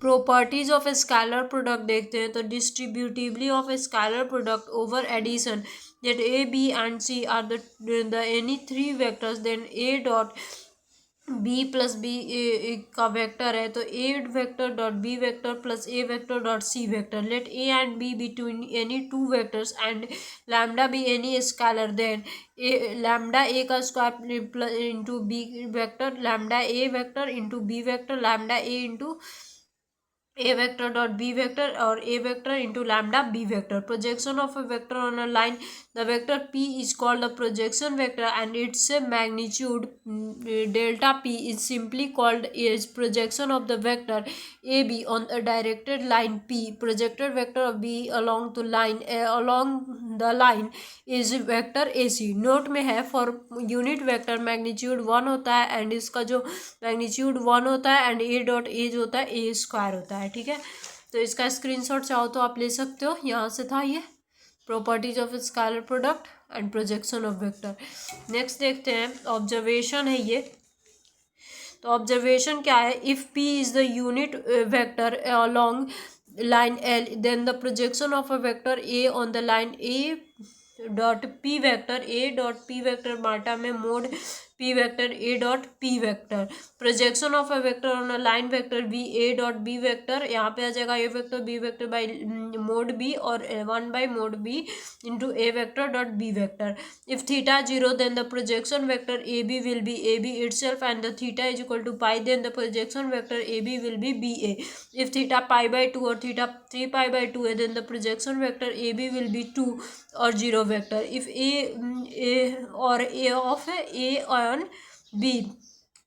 Properties of a scalar product देखते हैं। तो distributively of a scalar product over addition that a b and c are the any three vectors, then a dot b plus B का vector है तो a vector dot b vector plus a vector dot c vector. Let a and b between any two vectors and lambda be any scalar, then a lambda a का square into b vector lambda a vector into b vector lambda a into a vector dot b vector or a vector into lambda b vector। Projection of a vector on a line, the vector p is called the projection vector and its magnitude delta p is simply called as projection of the vector ab on a directed line p। Projected vector of b along the line is vector ac। Note में है for unit vector magnitude 1 होता है and इसका जो magnitude 1 होता है and a dot a जो होता है a स्क्वायर होता है। ठीक है, तो इसका स्क्रीनशॉट चाहो तो आप ले सकते हो। यहाँ से था ये properties of scalar product and projection of vector. Next देखते हैं, ऑब्जर्वेशन है ये। तो ऑब्जर्वेशन क्या है, if p is the unit vector along line L, then the projection of a vector a on the line a dot P vector a dot P vector माटा में mod p vector a dot p vector. Projection of a vector on a line vector b a dot b vector, यहाँ पे आ जाएगा a vector b vector by mod b और 1 by mod b into a vector dot b vector. If theta 0 then the projection vector a b will be a b itself and the theta is equal to pi, then the projection vector a b will be b a। if theta pi by 2 और theta 3 pi by 2 है then the projection vector a b will be 2 और 0 vector. If a और a of है a on b,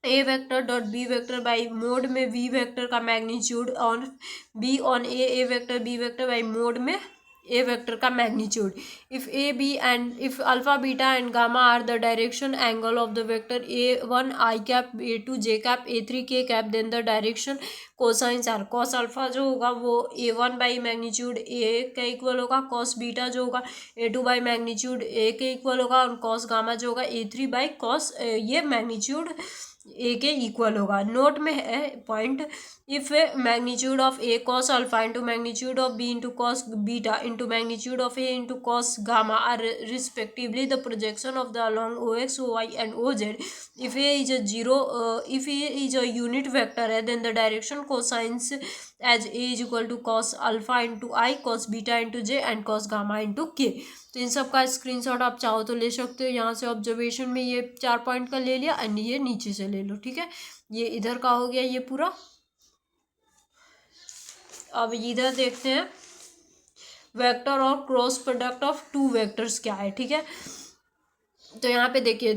a vector dot B vector by mod में v vector का magnitude on b on a vector b vector by mod में a vector का magnitude. If a b and if alpha beta and gamma are the direction angle of the vector a1 i cap a2 j cap a3 k cap, then the direction cosines are. Cos alpha जो होगा वो a1 बाई magnitude a का equal होगा, cos beta जो होगा a2 बाई magnitude a के इक्वल होगा और कॉस गामा जो होगा a3 बाई कॉस ये मैग्नीट्यूड ए के इक्वल होगा। नोट में है point, if magnitude of A cos alpha into magnitude of B into cos beta into magnitude of A into cos gamma are respectively the projection of the along O x O Y and O Z. If A is a zero, if A is a unit vector है then the direction cosines as A is equal to cos alpha into I cos beta into J and cos gamma into K. तो इन सब का screenshot आप चाहो तो ले सकते हो। यहाँ से ऑब्जर्वेशन में ये 4 पॉइंट का ले लिया एंड ये नीचे से ले लो। ठीक है, ये इधर का हो गया ये पूरा। अब इधर देखते हैं वेक्टर और cross product of two vectors क्या है। ठीक है, तो यहाँ पे देखिए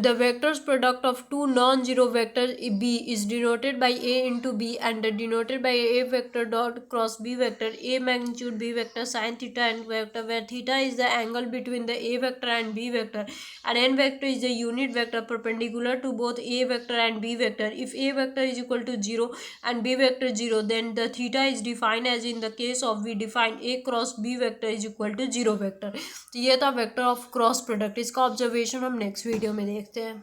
the vectors product of two non zero vector B is denoted by A into B and denoted by A vector dot cross B vector A magnitude B vector sine theta and vector where theta is the angle between the A vector and B vector and N vector is the unit vector perpendicular to both A vector and B vector. If A vector is equal to 0 and B vector 0 then the theta is defined as in the case of we define A cross B vector is equal to 0 vector. तो ये था vector of cross product. इसका observation हम next video में देखते हैं।